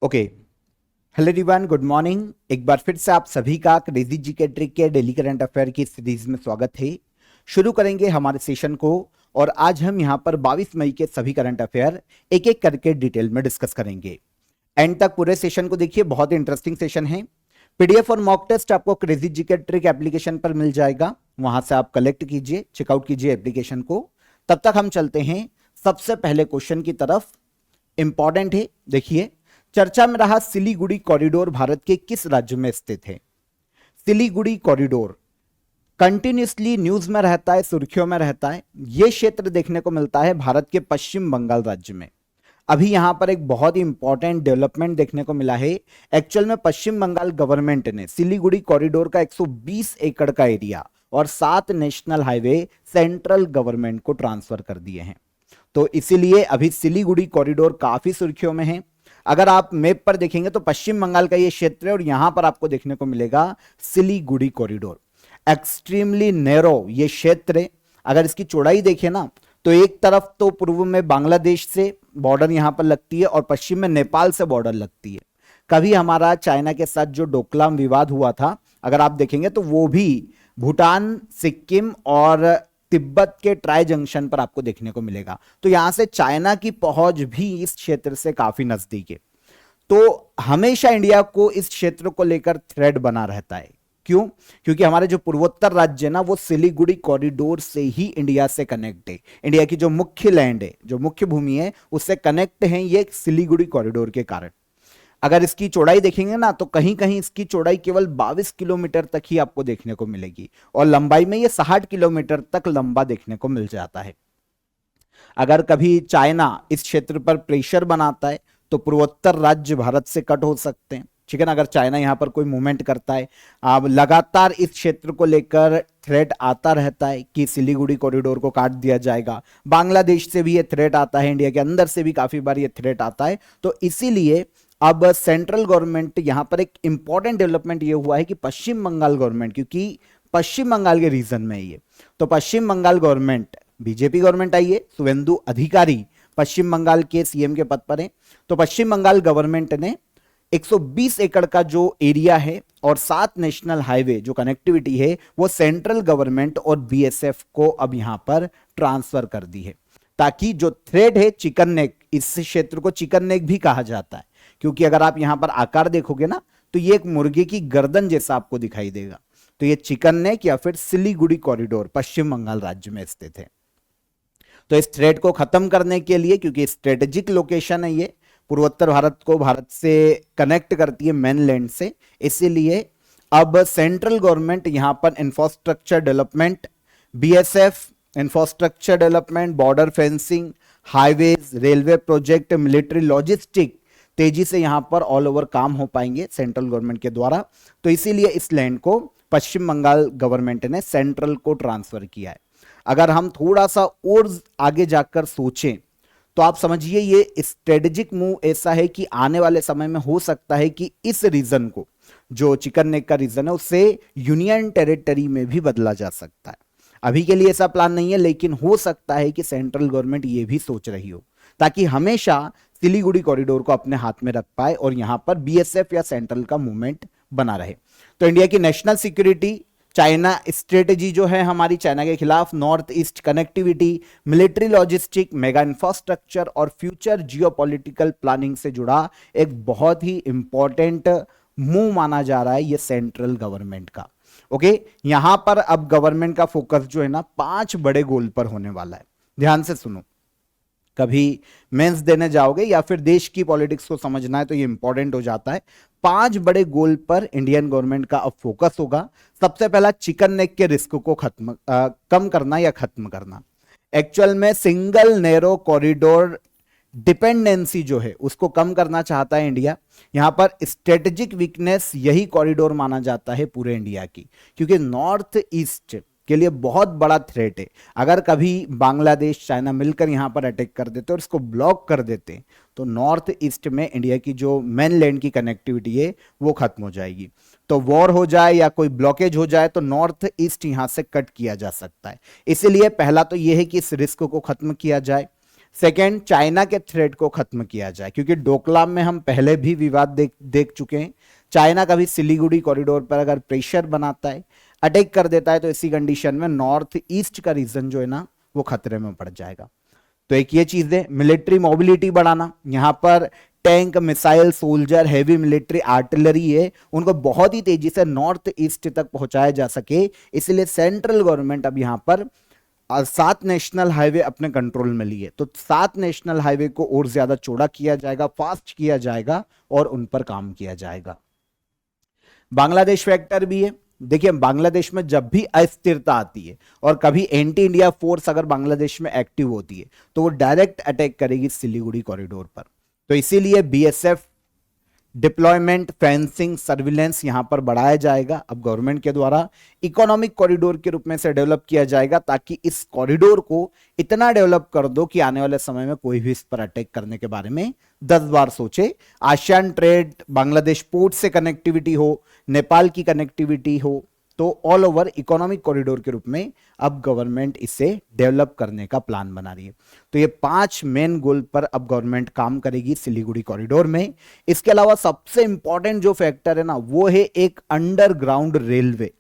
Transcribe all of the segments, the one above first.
Okay. Hello everyone, good morning. एक बार फिर से आप सभी का क्रेजी जीके ट्रिक के डेली करंट अफेयर की सीरीज में स्वागत है। शुरू करेंगे हमारे सेशन को और आज हम यहां पर 22 मई के सभी करंट अफेयर एक एक करके डिटेल में डिस्कस करेंगे। एंड तक पूरे सेशन को देखिए, बहुत ही इंटरेस्टिंग सेशन है। पीडीएफ और मॉक टेस्ट आपको क्रेजी जीके ट्रिक एप्लीकेशन पर मिल जाएगा, वहां से आप कलेक्ट कीजिए, चेकआउट कीजिए एप्लीकेशन को। तब तक हम चलते हैं सबसे पहले क्वेश्चन की तरफ। इंपॉर्टेंट है, देखिए। चर्चा में रहा सिलीगुड़ी कॉरिडोर भारत के किस राज्य में स्थित है? सिलीगुड़ी कॉरिडोर कंटिन्यूसली न्यूज में रहता है, सुर्खियों में रहता है। यह क्षेत्र देखने को मिलता है भारत के पश्चिम बंगाल राज्य में। अभी यहां पर एक बहुत ही इंपॉर्टेंट डेवलपमेंट देखने को मिला है। एक्चुअल में पश्चिम बंगाल गवर्नमेंट ने सिलीगुड़ी कॉरिडोर का 120 एकड़ का एरिया और 7 नेशनल हाईवे सेंट्रल गवर्नमेंट को ट्रांसफर कर दिए हैं। तो इसीलिए अभी सिलीगुड़ी कॉरिडोर काफी सुर्खियों में है। अगर आप मैप पर देखेंगे तो पश्चिम बंगाल का ये क्षेत्र है और यहां पर आपको देखने को मिलेगा सिलीगुड़ी कॉरिडोर। एक्सट्रीमली नैरो ये क्षेत्र है। अगर इसकी चौड़ाई देखें ना, तो एक तरफ तो पूर्व में बांग्लादेश से बॉर्डर यहां पर लगती है और पश्चिम में नेपाल से बॉर्डर लगती है। कभी हमारा चाइना के साथ जो डोकलाम विवाद हुआ था, अगर आप देखेंगे तो वो भी भूटान, सिक्किम और तिब्बत के ट्राई जंक्शन पर आपको देखने को मिलेगा। तो यहां से चाइना की पहुंच भी इस क्षेत्र से काफी नजदीक है। तो हमेशा इंडिया को इस क्षेत्र को लेकर थ्रेड बना रहता है। क्यों? क्योंकि हमारे जो पूर्वोत्तर राज्य है ना, वो सिलीगुड़ी कॉरिडोर से ही इंडिया से कनेक्ट है। इंडिया की जो मुख्य लैंड है, जो मुख्य भूमि है, उससे कनेक्ट है ये सिलीगुड़ी कॉरिडोर के कारण। अगर इसकी चौड़ाई देखेंगे ना, तो कहीं कहीं इसकी चौड़ाई केवल 22 किलोमीटर तक ही आपको देखने को मिलेगी और लंबाई में ये 60 किलोमीटर तक लंबा देखने को मिल जाता है। अगर कभी चाइना इस क्षेत्र पर प्रेशर बनाता है तो पूर्वोत्तर राज्य भारत से कट हो सकते हैं। ठीक है ना? अगर चाइना यहां पर कोई मूवमेंट करता है, अब लगातार इस क्षेत्र को लेकर थ्रेट आता रहता है कि सिलीगुड़ी कॉरिडोर को काट दिया जाएगा। बांग्लादेश से भी ये थ्रेट आता है, इंडिया के अंदर से भी काफी बार ये थ्रेट आता है। तो इसीलिए अब सेंट्रल गवर्नमेंट यहां पर एक इंपॉर्टेंट डेवलपमेंट ये हुआ है कि पश्चिम बंगाल गवर्नमेंट, क्योंकि पश्चिम बंगाल के रीजन में ये, तो पश्चिम बंगाल गवर्नमेंट, बीजेपी गवर्नमेंट आई है, शुवेंदु अधिकारी पश्चिम बंगाल के सीएम के पद पर है। तो पश्चिम बंगाल गवर्नमेंट ने 120 एकड़ का जो एरिया है और 7 नेशनल हाईवे जो कनेक्टिविटी है, वो सेंट्रल गवर्नमेंट और बीएसएफ को अब यहां पर ट्रांसफर कर दी है, ताकि जो थ्रेड है चिकन नेक, इस क्षेत्र को चिकन नेक भी कहा जाता है, क्योंकि अगर आप यहां पर आकार देखोगे ना, तो ये एक मुर्गे की गर्दन जैसा आपको दिखाई देगा। तो ये चिकन नेक या फिर सिलीगुड़ी कॉरिडोर पश्चिम बंगाल राज्य में स्थित है। तो इस थ्रेट को खत्म करने के लिए, क्योंकि स्ट्रेटेजिक लोकेशन है ये, पूर्वोत्तर भारत को भारत से कनेक्ट करती है मेनलैंड से, इसीलिए अब सेंट्रल गवर्नमेंट यहां पर infrastructure development, BSF infrastructure development, border fencing, highways, railway project, military logistic, तेजी से यहां पर ऑल ओवर काम हो पाएंगे सेंट्रल गवर्नमेंट के द्वारा। तो इसीलिए इस लैंड को पश्चिम बंगाल गवर्नमेंट ने सेंट्रल को ट्रांसफर किया है। अगर हम थोड़ा सा और आगे जाकर सोचें तो आप समझिए ये स्ट्रेटेजिक मूव ऐसा है कि आने वाले समय में हो सकता है कि इस रीजन को, जो चिकन नेक का रीजन है, उससे यूनियन टेरिटरी में भी बदला जा सकता है। अभी के लिए ऐसा प्लान नहीं है, लेकिन हो सकता है कि सेंट्रल गवर्नमेंट ये भी सोच रही हो, ताकि हमेशा सिलीगुड़ी कॉरिडोर को अपने हाथ में रख पाए और यहां पर बीएसएफ या सेंट्रल का मूवमेंट बना रहे। तो इंडिया की नेशनल सिक्योरिटी, चाइना स्ट्रेटेजी जो है हमारी चाइना के खिलाफ, north east connectivity, military logistic, mega infrastructure और फ्यूचर जियोपॉलिटिकल प्लानिंग से जुड़ा एक बहुत ही इंपॉर्टेंट मूव माना जा रहा है ये सेंट्रल गवर्नमेंट का। ओके, यहां पर अब गवर्नमेंट का फोकस जो है ना 5 बड़े गोल पर होने वाला है। ध्यान से सुनो, कभी मेंस देने जाओगे या फिर देश की पॉलिटिक्स को समझना है तो ये इंपॉर्टेंट हो जाता है। 5 बड़े गोल पर इंडियन गवर्नमेंट का अब फोकस होगा। सबसे पहला, चिकन नेक के रिस्क को कम करना या खत्म करना। एक्चुअल में सिंगल नैरो कॉरिडोर डिपेंडेंसी जो है उसको कम करना चाहता है इंडिया। यहां पर स्ट्रेटेजिक वीकनेस यही कॉरिडोर माना जाता है पूरे इंडिया की, क्योंकि नॉर्थ ईस्ट के लिए बहुत बड़ा थ्रेट है। अगर कभी बांग्लादेश, चाइना मिलकर यहां पर अटैक कर देते और इसको ब्लॉक कर देते, तो नॉर्थ ईस्ट में इंडिया की जो मेनलैंड की कनेक्टिविटी है वो खत्म हो जाएगी। तो वॉर हो जाए या कोई ब्लॉकेज हो जाए तो नॉर्थ ईस्ट यहां से कट किया जा सकता है। इसीलिए पहला तो यह है कि इस रिस्क को खत्म किया जाए। सेकेंड, चाइना के थ्रेट को खत्म किया जाए, क्योंकि डोकलाम में हम पहले भी विवाद देख चुके हैं। चाइना कभी सिलीगुड़ी कॉरिडोर पर अगर प्रेशर बनाता है, अटैक कर देता है, तो इसी कंडीशन में नॉर्थ ईस्ट का रीजन जो है ना वो खतरे में पड़ जाएगा। तो एक ये चीज है, मिलिट्री मोबिलिटी बढ़ाना, यहां पर tank, missile, soldier, heavy military artillery है, उनको बहुत ही तेजी से नॉर्थ ईस्ट तक पहुंचाया जा सके, इसलिए सेंट्रल गवर्नमेंट अब यहां पर 7 नेशनल हाईवे अपने कंट्रोल में लिए। तो 7 नेशनल हाईवे को और ज्यादा चौड़ा किया जाएगा, फास्ट किया जाएगा और उन पर काम किया जाएगा। बांग्लादेश फैक्टर भी है। देखिए, बांग्लादेश में जब भी अस्थिरता आती है और कभी एंटी इंडिया फोर्स अगर बांग्लादेश में एक्टिव होती है, तो वो डायरेक्ट अटैक करेगी सिलीगुड़ी कॉरिडोर पर। तो इसीलिए बीएसएफ डिप्लॉयमेंट, फेंसिंग, सर्विलेंस यहां पर बढ़ाया जाएगा। अब गवर्नमेंट के द्वारा इकोनॉमिक कॉरिडोर के रूप में से डेवलप किया जाएगा, ताकि इस कॉरिडोर को इतना डेवलप कर दो कि आने वाले समय में कोई भी इस पर अटैक करने के बारे में 10 बार सोचे। आसियान ट्रेड, बांग्लादेश पोर्ट से कनेक्टिविटी हो, नेपाल की कनेक्टिविटी हो, तो ऑल ओवर इकोनॉमिक कॉरिडोर के रूप में अब गवर्नमेंट इसे डेवलप करने का प्लान बना रही है। तो ये 5 मेन गोल पर अब गवर्नमेंट काम करेगी सिलीगुड़ी कॉरिडोर में। इसके अलावा सबसे इंपॉर्टेंट जो फैक्टर है ना, वो है एक अंडरग्राउंड रेलवे।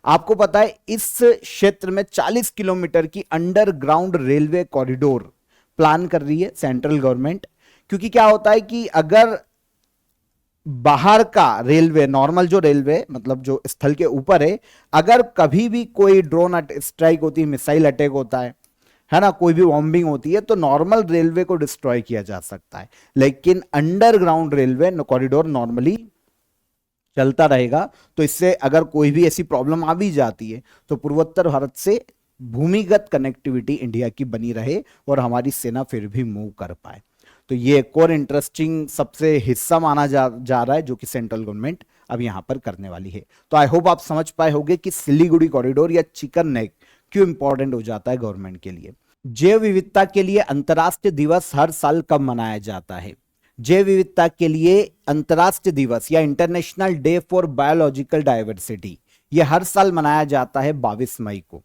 आपको पता है इस क्षेत्र में 40 किलोमीटर की अंडरग्राउंड रेलवे कॉरिडोर प्लान कर रही है सेंट्रल गवर्नमेंट। क्योंकि क्या होता है कि अगर बाहर का रेलवे, नॉर्मल जो रेलवे मतलब जो स्थल के ऊपर है, अगर कभी भी कोई ड्रोन स्ट्राइक होती है, मिसाइल अटैक होता है ना, कोई भी बॉम्बिंग होती है, तो नॉर्मल रेलवे को डिस्ट्रॉय किया जा सकता है। लेकिन अंडरग्राउंड रेलवे कॉरिडोर नॉर्मली चलता रहेगा। तो इससे अगर कोई भी ऐसी प्रॉब्लम आ भी जाती है, तो पूर्वोत्तर भारत से भूमिगत कनेक्टिविटी इंडिया की बनी रहे और हमारी सेना फिर भी मूव कर पाए। तो ये एक और इंटरेस्टिंग सबसे हिस्सा माना जा रहा है, जो कि सेंट्रल गवर्नमेंट अब यहां पर करने वाली है। तो आई होप आप समझ पाए होंगे कि सिलीगुड़ी कॉरिडोर या चिकन नेक क्यों इंपॉर्टेंट हो जाता है गवर्नमेंट के लिए। जैव विविधता के लिए अंतर्राष्ट्रीय दिवस हर साल कब मनाया जाता है? जैव विविधता के लिए अंतर्राष्ट्रीय दिवस या international day for biological diversity, यह हर साल मनाया जाता है 22 मई को।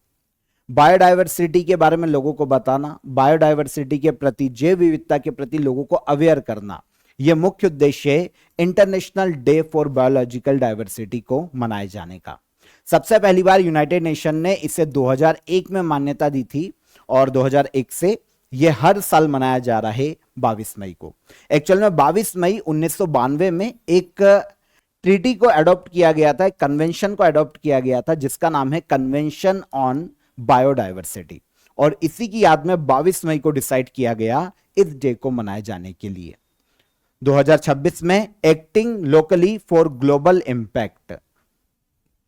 बायोडायवर्सिटी के बारे में लोगों को बताना, बायोडायवर्सिटी के प्रति, जैव विविधता के प्रति लोगों को अवेयर करना, यह मुख्य उद्देश्य है international day for biological diversity को मनाए जाने का। सबसे पहली बार यूनाइटेड नेशन ने इसे 2001 में मान्यता दी थी और 2001 से यह हर साल मनाया जा रहा है 22 मई को। एक्चुअल में 22 मई 1992 में एक ट्रीटी को अडॉप्ट किया गया था, एक कन्वेंशन को अडॉप्ट किया गया था, जिसका नाम है कन्वेंशन ऑन बायोडायवर्सिटी, और इसी की याद में 22 मई को डिसाइड किया गया इस डे को मनाए जाने के लिए। 2026 में acting locally for global impact,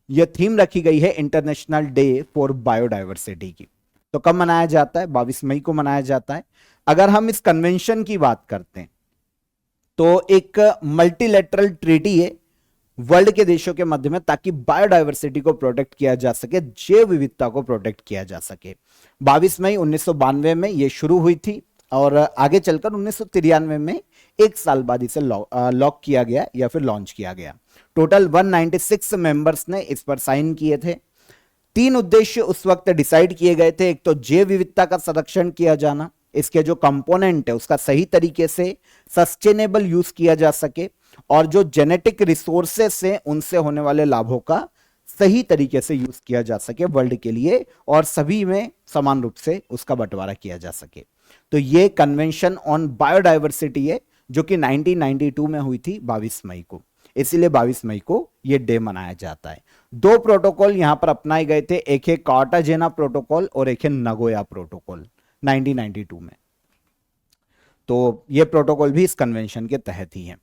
यह थीम रखी गई है इंटरनेशनल डे फॉर बायोडायवर्सिटी की। तो कब मनाया जाता है? 22 मई को मनाया जाता है। अगर हम इस कन्वेंशन की बात करते हैं, तो एक मल्टीलेटरल ट्रीटी है वर्ल्ड के देशों के मध्य में, ताकि बायोडायवर्सिटी को प्रोटेक्ट किया जा सके, जैव विविधता को प्रोटेक्ट किया जा सके। 22 मई 1992 में यह शुरू हुई थी और आगे चलकर 1993 में एक साल बाद इसे लॉक किया गया या फिर लॉन्च किया गया। टोटल 196 मेंबर्स ने इस पर साइन किए थे। 3 उद्देश्य उस वक्त डिसाइड किए गए थे। एक तो जैव विविधता का संरक्षण किया जाना, इसके जो कंपोनेंट है उसका सही तरीके से सस्टेनेबल यूज किया जा सके, और जो जेनेटिक रिसोर्सेस हैं उनसे होने वाले लाभों का सही तरीके से यूज किया जा सके वर्ल्ड के लिए, और सभी में समान रूप से उसका बंटवारा किया जा सके। तो ये कन्वेंशन ऑन बायोडायवर्सिटी है, जो कि 1992 में हुई थी 22 मई को, इसीलिए 22 मई को यह डे मनाया जाता है। 2 प्रोटोकॉल यहां पर अपनाए गए थे, एक है कार्टाजेना प्रोटोकॉल और एक है नगोया प्रोटोकॉल 1992 में। तो यह प्रोटोकॉल भी इस कन्वेंशन के तहत ही है।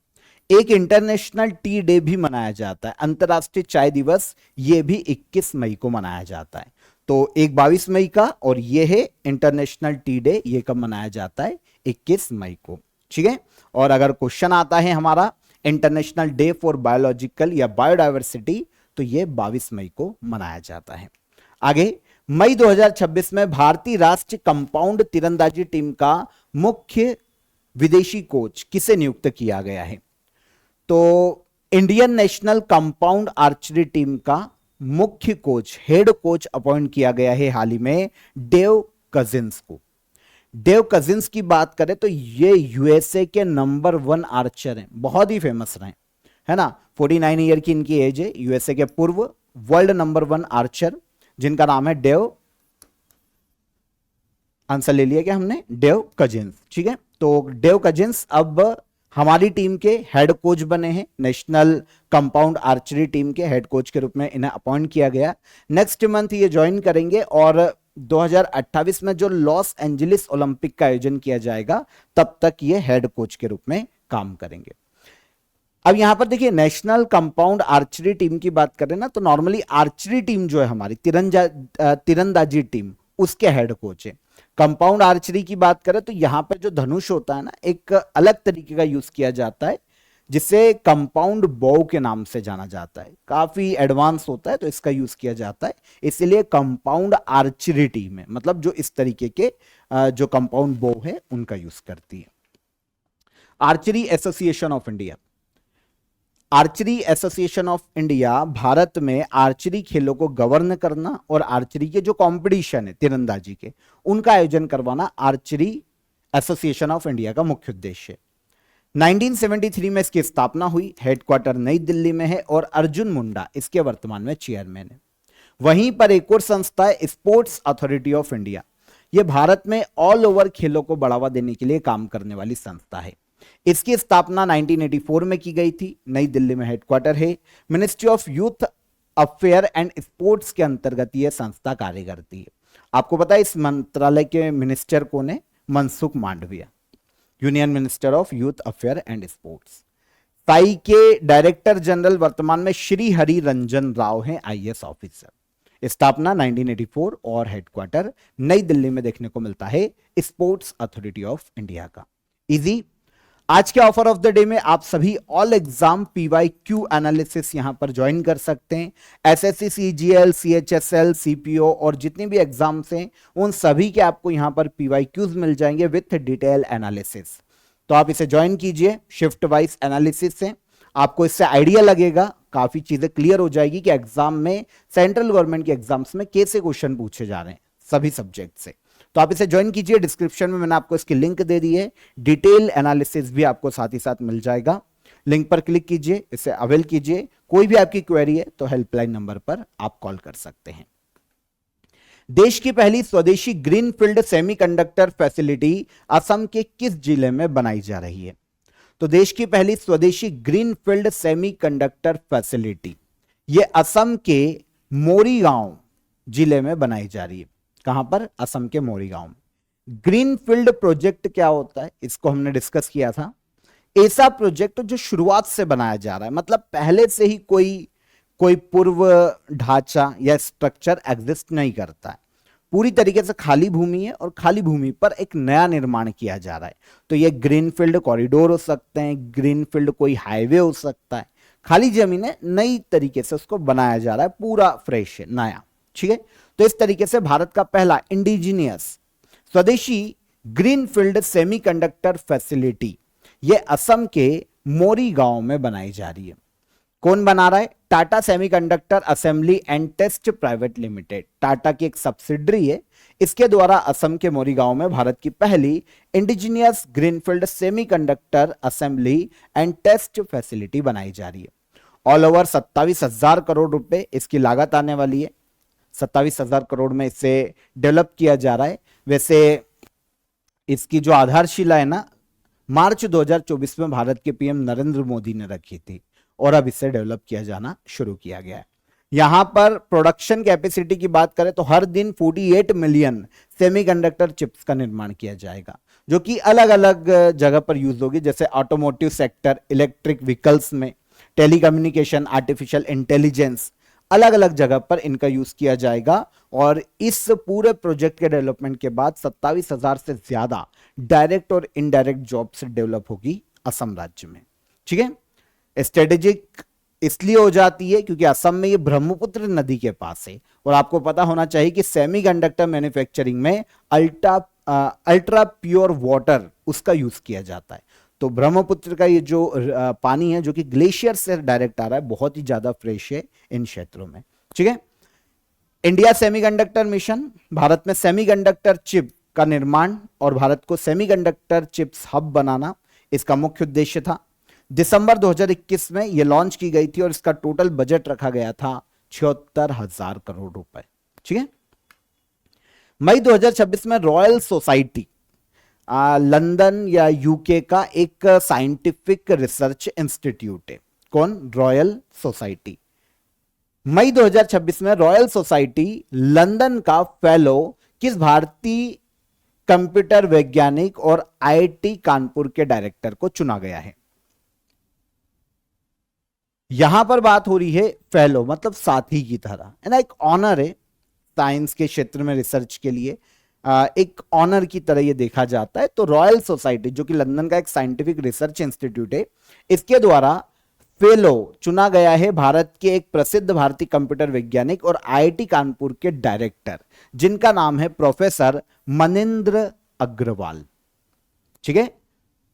एक इंटरनेशनल टी डे भी मनाया जाता है, अंतरराष्ट्रीय चाय दिवस, यह भी 21 मई को मनाया जाता है। तो एक 22 मई का और यह है इंटरनेशनल टी डे, यह कब मनाया जाता है? 21 मई को। ठीक है। और अगर क्वेश्चन आता है हमारा इंटरनेशनल डे फॉर बायोलॉजिकल या बायोडायवर्सिटी, तो यह 22 मई को मनाया जाता है। आगे, मई 2026 में भारतीय राष्ट्रीय कंपाउंड तीरंदाजी टीम का मुख्य विदेशी कोच किसे नियुक्त किया गया है? तो Indian national compound archery team का मुख्य कोच, हेड कोच अपॉइंट किया गया है हाल ही में डेव कजिन्स को। डेव कजिन्स की बात करें तो ये यूएसए के नंबर 1 आर्चर हैं, बहुत ही फेमस रहे, है ना। 49 ईयर की इनकी एज है, यूएसए के पूर्व वर्ल्ड नंबर 1 आर्चर जिनका नाम है डेव, आंसर ले लिया क्या हमने, डेव कजिन्स, ठीक है। तो डेव कजिन्स अब हमारी टीम के हेड कोच बने हैं, नेशनल कंपाउंड आर्चरी टीम के हेड कोच के रूप में इन्हें अपॉइंट किया गया। नेक्स्ट मंथ ये ज्वाइन करेंगे और 2028 में जो लॉस एंजलिस ओलंपिक का आयोजन किया जाएगा तब तक ये हेड कोच के रूप में काम करेंगे। अब यहां पर देखिए नेशनल कंपाउंड आर्चरी टीम की बात करें ना, तो नॉर्मली आर्चरी टीम जो है हमारी तीरंदाजी टीम, उसके हेड कोच है। कंपाउंड आर्चरी की बात करें तो यहां पर जो धनुष होता है ना, एक अलग तरीके का यूज किया जाता है जिसे कंपाउंड बो के नाम से जाना जाता है, काफी एडवांस होता है तो इसका यूज किया जाता है, इसीलिए कंपाउंड आर्चरी टीम है, मतलब जो इस तरीके के जो कंपाउंड बो है उनका यूज करती है। Archery association of India, archery association of India Bharat में आर्चरी खेलों को गवर्न करना और आर्चरी के जो कंपटीशन है तीरंदाजी के, उनका आयोजन करवाना आर्चरी एसोसिएशन ऑफ इंडिया का मुख्य उद्देश्य है। 1973 में इसकी स्थापना हुई, हेडक्वार्टर नई दिल्ली में है और अर्जुन मुंडा इसके वर्तमान में चेयरमैन है। वहीं पर एक और संस्था है स्पोर्ट्स अथॉरिटी ऑफ इंडिया, यह भारत में ऑल ओवर खेलों को बढ़ावा देने के लिए काम करने वाली संस्था है। इसकी स्थापना 1984 में की गई थी, नई दिल्ली में हेडक्वार्टर है। Ministry of youth affair and sports के अंतर्गत यह संस्था कार्य करती है। आपको पता है इस मंत्रालय के मिनिस्टर कौन है, Mansukh Mandaviya, union minister of youth affair and sports. Sai के डायरेक्टर जनरल वर्तमान में श्री हरि रंजन राव हैं, आईएएस ऑफिसर। स्थापना 1984 और हेडक्वार्टर नई दिल्ली में देखने को मिलता है स्पोर्ट्स अथॉरिटी ऑफ इंडिया का। इजी, आज के ऑफर ऑफ द डे में आप सभी ऑल एग्जाम पीवाईक्यू एनालिसिस यहां पर ज्वाइन कर सकते हैं। एसएससी, सीजीएल, सीएचएसएल, सीपीओ और जितनी भी एग्जाम्स हैं उन सभी के आपको यहां पर पीवाईक्यूज मिल जाएंगे विथ डिटेल एनालिसिस। तो आप इसे ज्वाइन कीजिए, शिफ्ट वाइज एनालिसिस से आपको इससे आइडिया लगेगा, काफी चीजें क्लियर हो जाएगी कि एग्जाम में, सेंट्रल गवर्नमेंट के एग्जाम्स में कैसे क्वेश्चन पूछे जा रहे हैं सभी सब्जेक्ट से। तो आप इसे ज्वाइन कीजिए, डिस्क्रिप्शन में मैंने आपको इसकी लिंक दे दी है, डिटेल एनालिसिस भी आपको साथ ही साथ मिल जाएगा। लिंक पर क्लिक कीजिए, इसे अवेल कीजिए। कोई भी आपकी क्वेरी है तो हेल्पलाइन नंबर पर आप कॉल कर सकते हैं। देश की पहली स्वदेशी ग्रीनफील्ड सेमीकंडक्टर फैसिलिटी असम के किस जिले में बनाई जा रही है? तो देश की पहली स्वदेशी ग्रीनफील्ड सेमीकंडक्टर फैसिलिटी ये असम के मोरीगांव जिले में बनाई जा रही है। कहां पर? असम के मोरीगांव में। ग्रीनफील्ड प्रोजेक्ट क्या होता है, इसको हमने डिस्कस किया था। ऐसा प्रोजेक्ट जो शुरुआत से बनाया जा रहा है, मतलब पहले से ही कोई पूर्व ढांचा या स्ट्रक्चर एग्जिस्ट नहीं करता है, पूरी तरीके से खाली भूमि है और खाली भूमि पर एक नया निर्माण किया जा रहा है। तो ये ग्रीनफील्ड कॉरिडोर हो सकते हैं, ग्रीनफील्ड कोई हाईवे हो सकता है, खाली जमीन है, नई तरीके से उसको बनाया जा रहा है, पूरा फ्रेश है, नया, ठीक है। तो इस तरीके से भारत का पहला इंडिजीनियस स्वदेशी ग्रीनफील्ड सेमीकंडक्टर फैसिलिटी ये असम के मोरीगांव में बनाई जा रही है। कौन बना रहा है? Tata semiconductor assembly and test private limited, Tata की एक सब्सिडरी है। इसके द्वारा असम के मोरीगांव में भारत की पहली indigenous greenfield semiconductor assembly and test facility बनाई जा रही है। ऑल ओवर 27,000 करोड़ रुपए इसकी लागत आने वाली है। 27,000 करोड़ में इसे डेवलप किया जा रहा है। वैसे इसकी जो आधारशिला है ना, मार्च 2024 में भारत के पीएम नरेंद्र मोदी ने रखी थी और अब इसे डेवलप किया जाना शुरू किया गया है। यहां पर प्रोडक्शन कैपेसिटी की बात करें तो हर दिन 48 मिलियन सेमीकंडक्टर चिप्स का निर्माण किया जाएगा, जो कि अलग अलग जगह पर यूज होगी, जैसे ऑटोमोटिव सेक्टर, इलेक्ट्रिक व्हीकल्स में, टेलीकम्युनिकेशन, आर्टिफिशियल इंटेलिजेंस, अलग अलग जगह पर इनका यूज किया जाएगा। और इस पूरे प्रोजेक्ट के डेवलपमेंट के बाद 27,000 से ज्यादा डायरेक्ट और इनडायरेक्ट जॉब्स डेवलप होगी असम राज्य में, ठीक है। स्ट्रेटेजिक इसलिए हो जाती है क्योंकि असम में ये ब्रह्मपुत्र नदी के पास है और आपको पता होना चाहिए कि सेमीकंडक्टर मैन्युफैक्चरिंग में अल्ट्रा प्योर वाटर उसका यूज किया जाता है। तो ब्रह्मपुत्र का ये जो पानी है जो कि ग्लेशियर से डायरेक्ट आ रहा है, बहुत ही ज्यादा फ्रेश है इन क्षेत्रों में, ठीक है। इंडिया सेमीकंडक्टर मिशन, भारत में सेमीकंडक्टर चिप का निर्माण और भारत को सेमीकंडक्टर चिप्स हब बनाना इसका मुख्य उद्देश्य था। दिसंबर 2021 में यह लॉन्च की गई थी और इसका टोटल बजट रखा गया था 76,000 करोड़ रुपए। ठीक है। मई 2026 में रॉयल सोसाइटी लंदन या यूके का एक साइंटिफिक रिसर्च इंस्टीट्यूट है। कौन? Royal society. मई 2026 में रॉयल सोसाइटी लंदन का फेलो किस भारतीय कंप्यूटर वैज्ञानिक और आईआईटी कानपुर के डायरेक्टर को चुना गया है? यहां पर बात हो रही है फेलो मतलब साथी की तरह, है ना, एक ऑनर है साइंस के क्षेत्र में रिसर्च के लिए, एक ऑनर की तरह यह देखा जाता है। तो रॉयल सोसाइटी जो कि लंदन का एक साइंटिफिक रिसर्च इंस्टीट्यूट है, इसके द्वारा फेलो चुना गया है भारत के एक प्रसिद्ध भारतीय कंप्यूटर वैज्ञानिक और आईआईटी कानपुर के डायरेक्टर, जिनका नाम है प्रोफेसर मनिंदर अग्रवाल। ठीक है,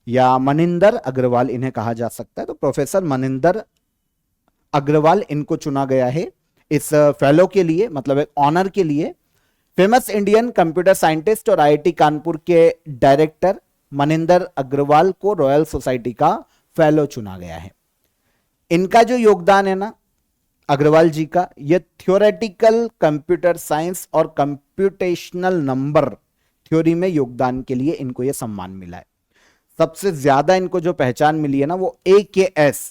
या मनिंदर अग्रवाल इन्हें कहा जा सकता है। तो प्रोफेसर मनिंदर अग्रवाल इनको चुना गया है इस फेलो के लिए, मतलब एक ऑनर के लिए। फेमस इंडियन कंप्यूटर साइंटिस्ट और आईआईटी कानपुर के डायरेक्टर मनिंदर अग्रवाल को रॉयल सोसाइटी का फेलो चुना गया है। इनका जो योगदान है ना अग्रवाल जी का, ये थ्योरेटिकल कंप्यूटर साइंस और कंप्यूटेशनल नंबर थ्योरी में योगदान के लिए इनको यह सम्मान मिला है। सबसे ज्यादा इनको जो पहचान मिली है ना वो AKS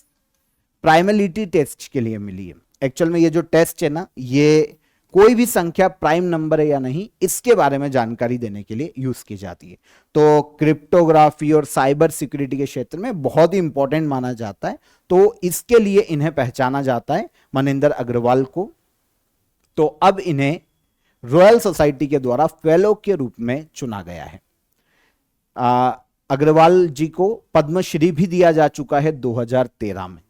प्राइमेलिटी टेस्ट के लिए मिली है। एक्चुअल में ये जो टेस्ट है ना, ये कोई भी संख्या प्राइम नंबर है या नहीं इसके बारे में जानकारी देने के लिए यूज की जाती है। तो क्रिप्टोग्राफी और साइबर सिक्योरिटी के क्षेत्र में बहुत ही इंपॉर्टेंट माना जाता है, तो इसके लिए इन्हें पहचाना जाता है मनिंदर अग्रवाल को। तो अब इन्हें रॉयल सोसाइटी के द्वारा फेलो के रूप में चुना गया है। अग्रवाल जी को पद्मश्री भी दिया जा चुका है 2013 में।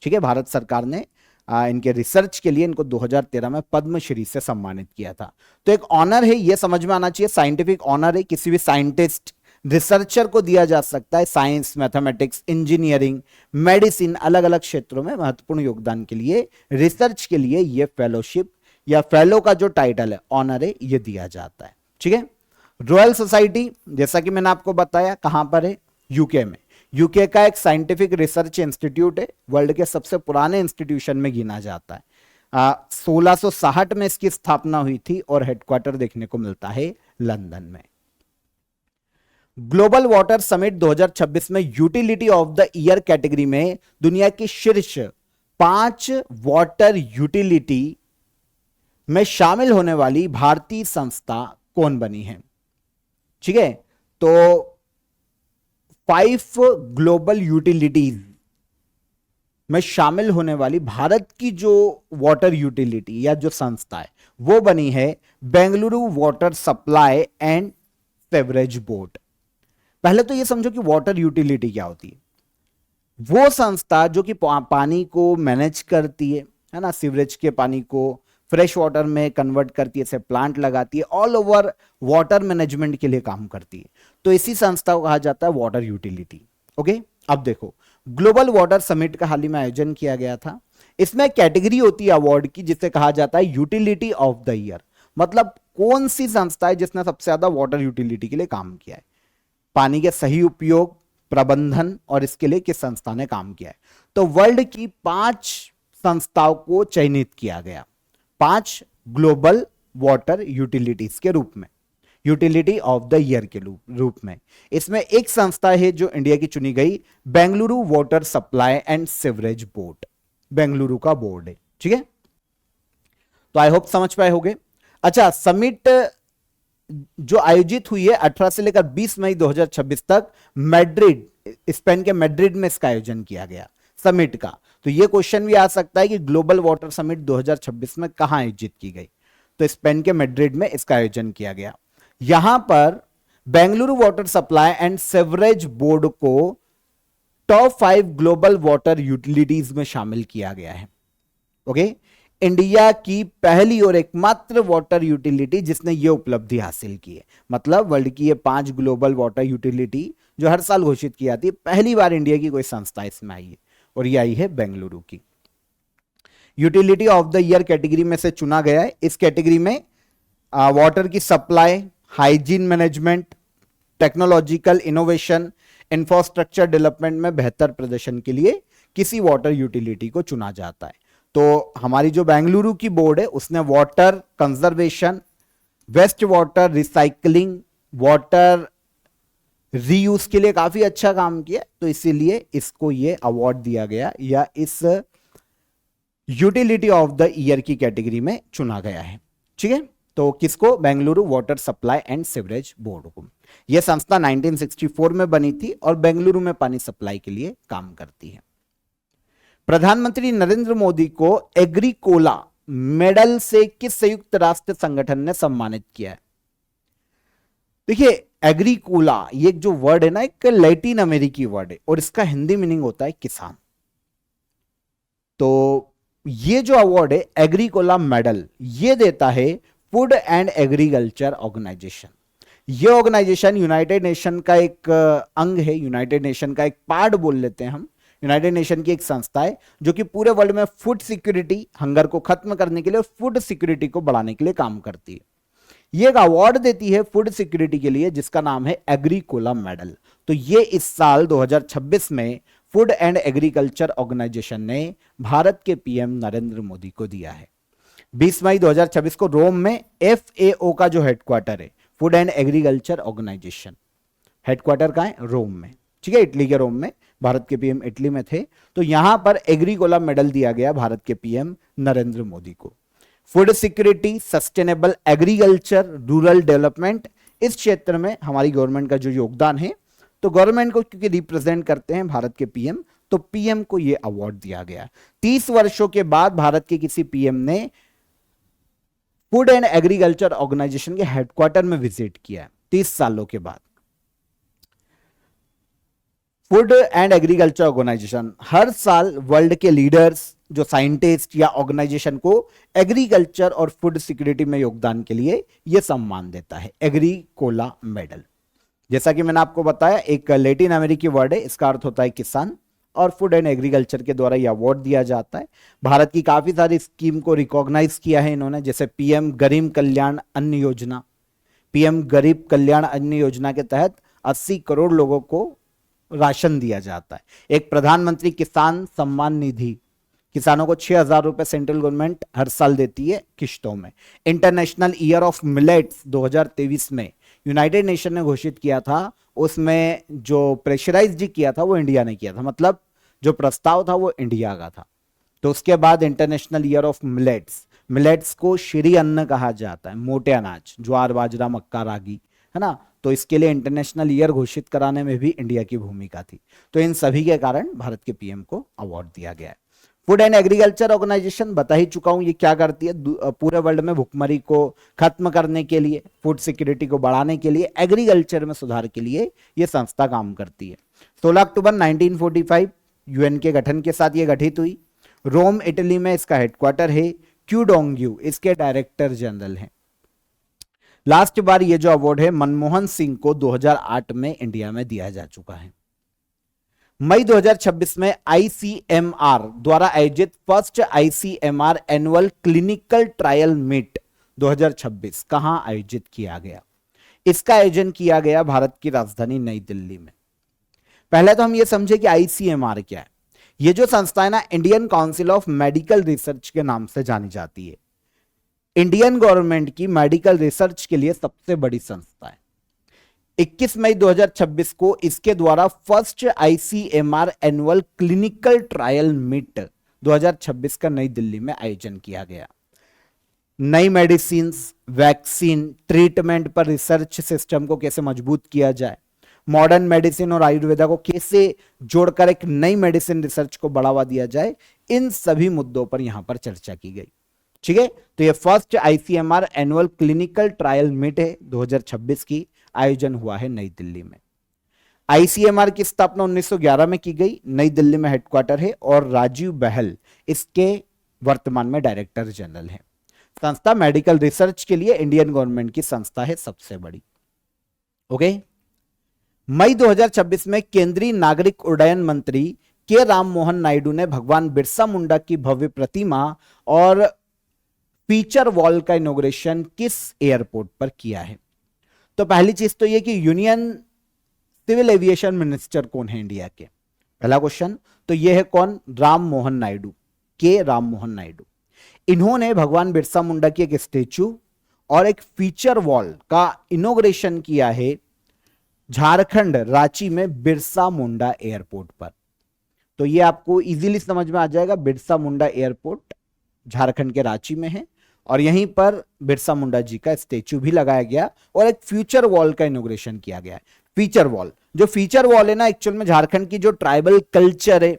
ठीक है, भारत सरकार ने इनके रिसर्च के लिए इनको 2013 में पद्मश्री से सम्मानित किया था। तो एक ऑनर है, यह समझ में आना चाहिए, साइंटिफिक ऑनर है, किसी भी साइंटिस्ट रिसर्चर को दिया जा सकता है। साइंस, मैथमेटिक्स, इंजीनियरिंग, मेडिसिन, अलग अलग क्षेत्रों में महत्वपूर्ण योगदान के लिए, रिसर्च के लिए यह फेलोशिप या फेलो का जो टाइटल है, ऑनर है, यह दिया जाता है। ठीक है, रॉयल सोसाइटी जैसा कि मैंने आपको बताया कहां पर है? यूके में। यूके का एक साइंटिफिक रिसर्च इंस्टीट्यूट है, वर्ल्ड के सबसे पुराने इंस्टीट्यूशन में गिना जाता है। 1660 में इसकी स्थापना हुई थी और हेडक्वार्टर देखने को मिलता है लंदन में। ग्लोबल वाटर समिट 2026 में utility of the year category में दुनिया की शीर्ष 5 वाटर यूटिलिटी में शामिल होने वाली भारतीय संस्था कौन बनी है? ठीक है, तो 5 ग्लोबल यूटिलिटीज में शामिल होने वाली भारत की जो वाटर यूटिलिटी या जो संस्था है वो बनी है Bengaluru water supply and sewerage board. पहले तो ये समझो कि वाटर यूटिलिटी क्या होती है। वो संस्था जो कि पानी को मैनेज करती है ना, सीवरेज के पानी को फ्रेश वाटर में कन्वर्ट करती है, ऐसे प्लांट लगाती है, ऑल ओवर वाटर मैनेजमेंट के लिए काम करती है। तो इसी संस्था को कहा जाता है वाटर यूटिलिटी। ओके, अब देखो ग्लोबल वाटर समिट का हाल ही में आयोजन किया गया था। इसमें कैटेगरी होती है अवार्ड की जिसे कहा जाता है यूटिलिटी ऑफ द ईयर, मतलब कौन सी संस्था है जिसने सबसे ज्यादा वाटर यूटिलिटी के लिए काम किया है, पानी के सही उपयोग, प्रबंधन और इसके लिए किस संस्था ने काम किया है। तो वर्ल्ड की 5 संस्थाओं को चयनित किया गया, 5 ग्लोबल वाटर यूटिलिटीज के रूप में, यूटिलिटी ऑफ द ईयर के रूप में। इसमें एक संस्था है जो इंडिया की चुनी गई, Bengaluru water supply and sewerage board, Bengaluru का बोर्ड है। ठीक है, तो आई होप समझ पाए होंगे। अच्छा, समिट जो आयोजित हुई है 18 से लेकर 20 मई 2026 तक मैड्रिड, स्पेन के मैड्रिड में इसका आयोजन किया गया समिट का। तो यह क्वेश्चन भी आ सकता है कि ग्लोबल वाटर समिट 2026 में कहां आयोजित की गई, तो स्पेन के मैड्रिड में इसका आयोजन किया गया। यहां पर Bengaluru water supply and sewerage board को टॉप 5 ग्लोबल वाटर यूटिलिटीज में शामिल किया गया है। ओके, इंडिया की पहली और एकमात्र वाटर यूटिलिटी जिसने यह उपलब्धि हासिल की है, मतलब वर्ल्ड की ये 5 ग्लोबल वाटर यूटिलिटी जो हर साल घोषित की जाती है, पहली बार इंडिया की कोई संस्था इसमें आई है और ये आई है बेंगलुरु की। Utility of the year category में से चुना गया है। इस कैटेगरी में वाटर की supply, hygiene management, technological innovation, infrastructure development में बेहतर प्रदर्शन के लिए किसी वाटर यूटिलिटी को चुना जाता है। तो हमारी जो बेंगलुरु की बोर्ड है उसने water conservation, waste water recycling, water reuse के लिए काफी अच्छा काम किया, तो इसीलिए इसको ये अवार्ड दिया गया या इस यूटिलिटी ऑफ द ईयर की कैटेगरी में चुना गया है। ठीक है, तो किसको? Bengaluru water supply and sewerage board को। यह संस्था 1964 में बनी थी और बेंगलुरु में पानी सप्लाई के लिए काम करती है। प्रधानमंत्री नरेंद्र मोदी को एग्रीकोला मेडल से किस संयुक्त राष्ट्र संगठन ने सम्मानित किया है? देखिए, एग्रीकोला ये जो वर्ड है ना, एक लैटिन अमेरिकी वर्ड है और इसका हिंदी मीनिंग होता है किसान। तो ये जो अवार्ड है एग्रीकोला मेडल, ये देता है फूड एंड एग्रीकल्चर ऑर्गेनाइजेशन। ये ऑर्गेनाइजेशन यूनाइटेड नेशन का एक अंग है, यूनाइटेड नेशन का एक पार्ट बोल लेते हैं हम। यूनाइटेड नेशन की एक संस्था है जो कि पूरे वर्ल्ड में फूड सिक्योरिटी, हंगर को खत्म करने के लिए और फूड सिक्योरिटी को बढ़ाने के लिए काम करती है। ये एक अवार्ड देती है फूड सिक्योरिटी के लिए जिसका नाम है एग्रीकोला मेडल। तो ये इस साल 2026 में फूड एंड एग्रीकल्चर ऑर्गेनाइजेशन ने भारत के पीएम नरेंद्र मोदी को दिया है। 20 मई 2026 को रोम में FAO का जो हेडक्वार्टर है, food and agriculture organisation, headquarter कहां है? रोम में। ठीक है, इटली के रोम में। भारत के पीएम इटली में थे, तो यहां पर एग्रीकोला मेडल दिया गया भारत के पीएम नरेंद्र मोदी को। Food security, sustainable agriculture, rural development, इस क्षेत्र में हमारी गवर्नमेंट का जो योगदान है, तो गवर्नमेंट को क्योंकि रिप्रेजेंट करते हैं भारत के पीएम, तो पीएम को यह अवार्ड दिया गया। 30 वर्षों के बाद भारत के किसी पीएम ने फूड एंड एग्रीकल्चर ऑर्गेनाइजेशन के हेडक्वार्टर में विजिट किया है, 30 सालों के बाद। फूड एंड एग्रीकल्चर ऑर्गेनाइजेशन हर साल वर्ल्ड के लीडर्स, जो साइंटिस्ट या ऑर्गेनाइजेशन को एग्रीकल्चर और फूड सिक्योरिटी में योगदान के लिए यह सम्मान देता है, एग्रीकोला मेडल। जैसा कि मैंने आपको बताया, एक लैटिन अमेरिकी वर्ड है, इसका अर्थ होता है किसान, और फूड एंड एग्रीकल्चर के द्वारा यह अवार्ड दिया जाता है। भारत की काफी सारी स्कीम को रिकॉग्नाइज किया है इन्होंने, जैसे पीएम गरीब कल्याण अन्न योजना। पीएम गरीब कल्याण अन्न योजना के तहत 80 करोड़ लोगों को राशन दिया जाता है। एक प्रधानमंत्री किसान सम्मान निधि, किसानों को 6,000 रुपए सेंट्रल गवर्नमेंट हर साल देती है किश्तों में। इंटरनेशनल ईयर ऑफ मिलेट्स 2023 में यूनाइटेड नेशन ने घोषित किया था, उसमें जो प्रेशराइज किया था वो इंडिया ने किया था, मतलब जो प्रस्ताव था वो इंडिया का था। तो उसके बाद international year of millets, millets को श्री अन्न कहा जाता है, मोटे अनाज, ज्वार बाजरा मक्का रागी, है ना। तो इसके लिए इंटरनेशनल ईयर घोषित कराने में भी इंडिया की भूमिका थी। तो इन सभी के कारण भारत के पीएम को अवार्ड दिया गया है। फूड एंड एग्रीकल्चर ऑर्गेनाइजेशन बता ही चुका हूं, ये क्या करती है? पूरे वर्ल्ड में भुखमरी को खत्म करने के लिए, फूड सिक्योरिटी को बढ़ाने के लिए, एग्रीकल्चर में सुधार के लिए ये संस्था काम करती है। 16 अक्टूबर 1945 यूएन के गठन के साथ ये गठित हुई। रोम इटली में इसका हेडक्वार्टर है। क्यूडोंग्यू इसके डायरेक्टर जनरल हैं। लास्ट बार ये जो अवार्ड है मनमोहन सिंह को 2008 में इंडिया में दिया जा चुका है। मई 2026 में आईसीएमआर द्वारा आयोजित first ICMR annual clinical trial meet 2026 कहां आयोजित किया गया? इसका आयोजन किया गया भारत की राजधानी नई दिल्ली में। पहले तो हम ये समझे कि आईसीएमआर क्या है। ये जो संस्था है ना, Indian council of medical research के नाम से जानी जाती है। इंडियन गवर्नमेंट की मेडिकल रिसर्च के लिए सबसे बड़ी संस्था है। 21 मई 2026 को इसके द्वारा first ICMR annual clinical trial meet 2026 का नई दिल्ली में आयोजन किया गया। नई मेडिसिन, वैक्सीन, ट्रीटमेंट पर रिसर्च सिस्टम को कैसे मजबूत किया जाए, मॉडर्न मेडिसिन और आयुर्वेदा को कैसे जोड़कर एक नई मेडिसिन रिसर्च को बढ़ावा दिया जाए, इन सभी मुद्दों पर यहां पर चर्चा की गई। ठीक है, तो ये first ICMR annual clinical trial meet है 2026 की, आयोजन हुआ है नई दिल्ली में। आईसीएमआर की स्थापना 1911 में की गई, नई दिल्ली में हेडक्वार्टर है और राजीव बहल इसके वर्तमान में डायरेक्टर जनरल है। संस्था मेडिकल रिसर्च के लिए इंडियन गवर्नमेंट की संस्था है, सबसे बड़ी। ओके, मई 2026 में केंद्रीय नागरिक उड्डयन मंत्री के राम मोहन नायडू ने भगवान बिरसा मुंडा की भव्य प्रतिमा और फीचर वॉल का इनॉग्रेशन किस एयरपोर्ट पर किया है? तो पहली चीज तो ये कि यूनियन सिविल एविएशन मिनिस्टर कौन है इंडिया के, पहला क्वेश्चन। तो ये है कौन, राम मोहन नायडू, के राम मोहन नायडू। इन्होंने भगवान बिरसा मुंडा की एक स्टेच्यू और एक फीचर वॉल का इनॉग्रेशन किया है झारखंड रांची में बिरसा मुंडा एयरपोर्ट पर। तो ये आपको इजीली समझ में आ जाएगा, बिरसा मुंडा एयरपोर्ट झारखंड के रांची में है और यहीं पर बिरसा मुंडा जी का स्टेच्यू भी लगाया गया और एक फ्यूचर वॉल का इनॉग्रेशन किया गया है। फीचर वॉल, जो फीचर वॉल है ना, एक्चुअल में झारखंड की जो ट्राइबल कल्चर है,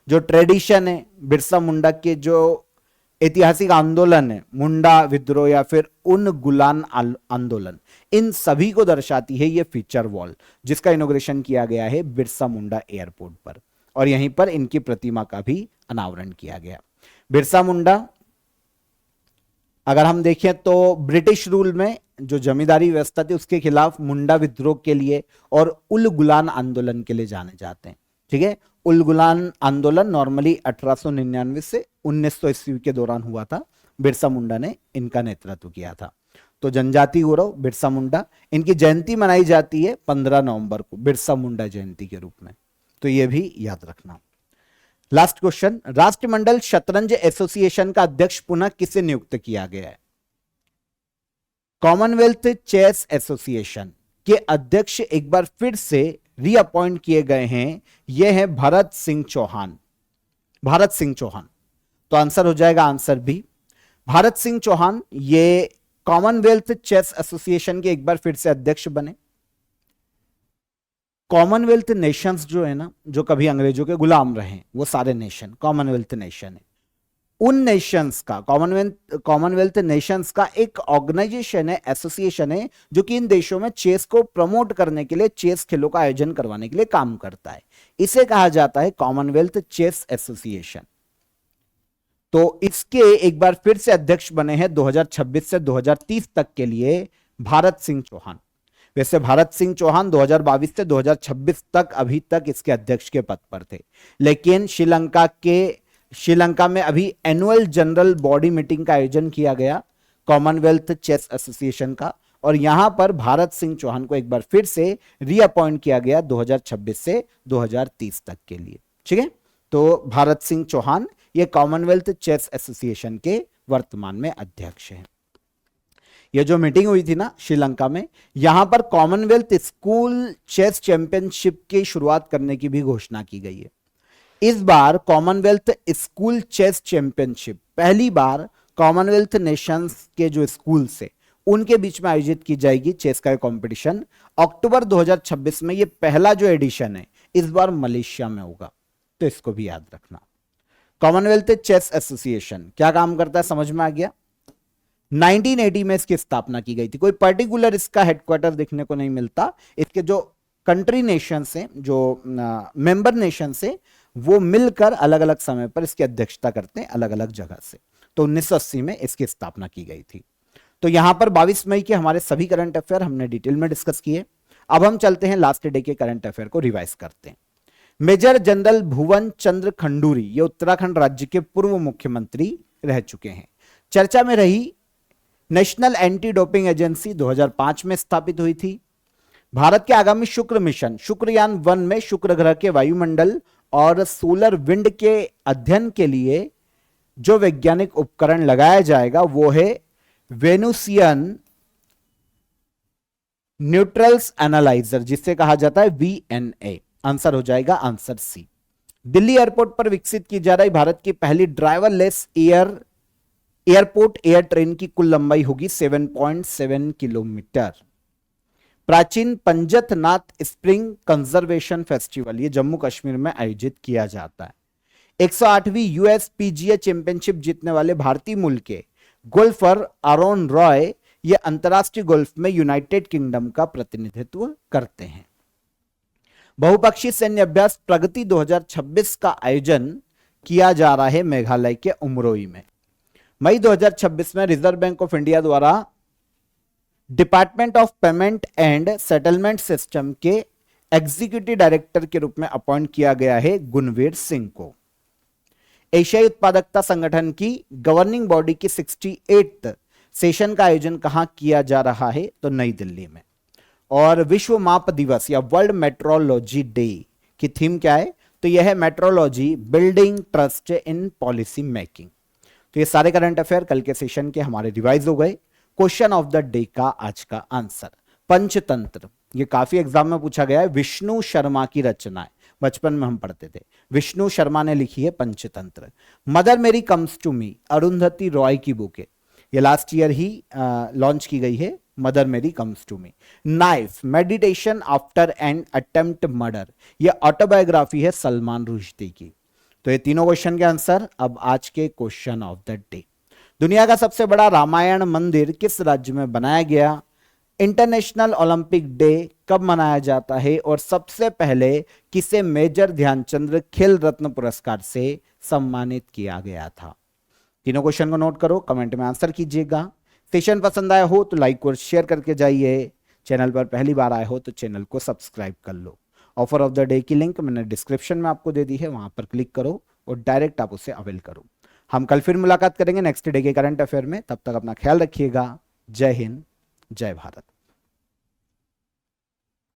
जो ट्रेडिशन है, बिरसा मुंडा के जो ऐतिहासिक आंदोलन है, मुंडा विद्रोह या फिर उन गुलान आंदोलन, इन सभी को दर्शाती है ये फीचर वॉल, जिसका इनॉग्रेशन किया गया है बिरसा मुंडा एयरपोर्ट पर और यहीं पर इनकी प्रतिमा का भी अनावरण किया गया। बिरसा मुंडा अगर हम देखें तो ब्रिटिश रूल में जो जमींदारी व्यवस्था थी उसके खिलाफ मुंडा विद्रोह के लिए और उल गुलान आंदोलन के लिए जाने जाते हैं। ठीक है, उल गुलान आंदोलन नॉर्मली 1899 से 1900 ईस्वी के दौरान हुआ था। बिरसा मुंडा ने इनका नेतृत्व किया था। तो जनजाति गौरव बिरसा मुंडा, इनकी जयंती मनाई जाती है 15 नवंबर को बिरसा मुंडा जयंती के रूप में, तो यह भी याद रखना। लास्ट क्वेश्चन, राष्ट्रमंडल शतरंज एसोसिएशन का अध्यक्ष पुनः किसे नियुक्त किया गया है? कॉमनवेल्थ चेस एसोसिएशन के अध्यक्ष एक बार फिर से रीअपॉइंट किए गए हैं, यह है भरत सिंह चौहान। भारत सिंह चौहान, तो आंसर हो जाएगा आंसर बी, भारत सिंह चौहान ये कॉमनवेल्थ चेस एसोसिएशन के एक बार फिर से अध्यक्ष बने। कॉमनवेल्थ नेशंस जो है ना, जो कभी अंग्रेजों के गुलाम रहे, वो सारे नेशन कॉमनवेल्थ नेशन है। उन नेशंस का, कॉमनवेल्थ नेशंस का एक ऑर्गेनाइजेशन है, एसोसिएशन है, जो कि इन देशों में चेस को प्रमोट करने के लिए, चेस खेलों का आयोजन करवाने के लिए काम करता है। इसे कहा जाता है कॉमनवेल्थ चेस एसोसिएशन। तो इसके एक बार फिर से अध्यक्ष बने हैं 2026 से 2030 तक के लिए भारत सिंह चौहान। वैसे भारत सिंह चौहान 2022 से 2026 तक अभी तक इसके अध्यक्ष के पद पर थे, लेकिन श्रीलंका में अभी एनुअल जनरल बॉडी मीटिंग का आयोजन किया गया कॉमनवेल्थ चेस एसोसिएशन का, और यहां पर भारत सिंह चौहान को एक बार फिर से रीअपॉइंट किया गया 2026 से 2030 तक के लिए। ठीक है, तो भारत सिंह चौहान ये कॉमनवेल्थ चेस एसोसिएशन के वर्तमान में अध्यक्ष हैं। ये जो मीटिंग हुई थी ना श्रीलंका में, यहां पर कॉमनवेल्थ स्कूल चेस चैंपियनशिप की शुरुआत करने की भी घोषणा की गई है। इस बार कॉमनवेल्थ स्कूल चेस चैंपियनशिप पहली बार कॉमनवेल्थ नेशंस के जो स्कूल से उनके बीच में आयोजित की जाएगी चेस का कंपटीशन। अक्टूबर 2026 में ये पहला जो एडिशन है इस बार मलेशिया में होगा, तो इसको भी याद रखना। कॉमनवेल्थ चेस एसोसिएशन क्या काम करता है, समझ में आ गया। 1980 में इसकी स्थापना की गई थी। कोई पर्टिकुलर इसका हेडक्वार्टर देखने को नहीं मिलता। इसके जो कंट्री नेशंस हैं, जो मेंबर नेशंस हैं, वो मिलकर अलग अलग समय पर इसकी अध्यक्षता करते हैं अलग अलग जगह से। तो 1980 में इसकी स्थापना की गई थी। तो यहां पर 22 मई के हमारे सभी करंट अफेयर हमने डिटेल में डिस्कस किए। अब हम चलते हैं लास्ट डे के करंट अफेयर को रिवाइज करते हैं। मेजर जनरल भुवन चंद्र खंडूरी ये उत्तराखंड राज्य के पूर्व मुख्यमंत्री रह चुके हैं। चर्चा में रही नेशनल एंटी डोपिंग एजेंसी 2005 में स्थापित हुई थी। भारत के आगामी शुक्र मिशन शुक्रयान 1 में शुक्र ग्रह के वायुमंडल और सोलर विंड के अध्ययन के लिए जो वैज्ञानिक उपकरण लगाया जाएगा वो है वेनुसियन न्यूट्रल्स एनालाइजर, जिसे कहा जाता है VNA। आंसर हो जाएगा आंसर सी। दिल्ली एयरपोर्ट पर विकसित की जा रही भारत की पहली ड्राइवरलेस एयरपोर्ट एयर ट्रेन की कुल लंबाई होगी 7.7 किलोमीटर। प्राचीन पंजत नाथ स्प्रिंग कंजर्वेशन फेस्टिवल ये जम्मू कश्मीर में आयोजित किया जाता है। 108वीं यूएस PGA चैंपियनशिप जीतने वाले भारतीय मूल के गोल्फर आरोन रॉय ये अंतरराष्ट्रीय गोल्फ में यूनाइटेड किंगडम का प्रतिनिधित्व करते हैं। बहुपक्षीय सैन्य अभ्यास प्रगति 2026 का आयोजन किया जा रहा है मेघालय के उमरोई में। मई 2026 में रिजर्व बैंक ऑफ इंडिया द्वारा department of payment and settlement system के एग्जीक्यूटिव डायरेक्टर के रूप में अपॉइंट किया गया है गुणवीर सिंह को। एशियाई उत्पादकता संगठन की गवर्निंग बॉडी की 68th सेशन का आयोजन कहां किया जा रहा है, तो नई दिल्ली में। और विश्व माप दिवस या वर्ल्ड मेट्रोलॉजी डे की थीम क्या है? तो यह है metrology building trust in policy making. तो ये सारे करंट अफेयर कल के सेशन के हमारे रिवाइज हो गए। क्वेश्चन ऑफ द डे का आज का आंसर, पंचतंत्र। ये काफी एग्जाम में पूछा गया है। विष्णु शर्मा की रचना है, बचपन में हम पढ़ते थे। विष्णु शर्मा ने लिखी है Panchatantra. Mother Mary comes to me, Arundhati Roy की बुक है। ये लास्ट ईयर ही लॉन्च की गई है, Mother Mary comes to me. Knife, meditation after an attempt murder, ये ऑटोबायोग्राफी है सलमान रुश्दी की। तो ये तीनों क्वेश्चन के आंसर अब आज के क्वेश्चन ऑफ द डे। दुनिया का सबसे बड़ा रामायण मंदिर किस राज्य में बनाया गया? इंटरनेशनल ओलंपिक डे कब मनाया जाता है? और सबसे पहले किसे मेजर ध्यानचंद खेल रत्न पुरस्कार से सम्मानित किया गया था? तीनों क्वेश्चन को नोट करो, कमेंट में आंसर कीजिएगा। सेशन पसंद आया हो तो लाइक और शेयर करके जाइए। चैनल पर पहली बार आए हो तो चैनल को सब्सक्राइब कर लो। ऑफर ऑफ द डे की लिंक मैंने डिस्क्रिप्शन में आपको दे दी है, वहां पर क्लिक करो और डायरेक्ट आप उसे अवेल करो। हम कल फिर मुलाकात करेंगे नेक्स्ट डे के करंट अफेयर में। तब तक अपना ख्याल रखिएगा। जय हिंद, जय भारत।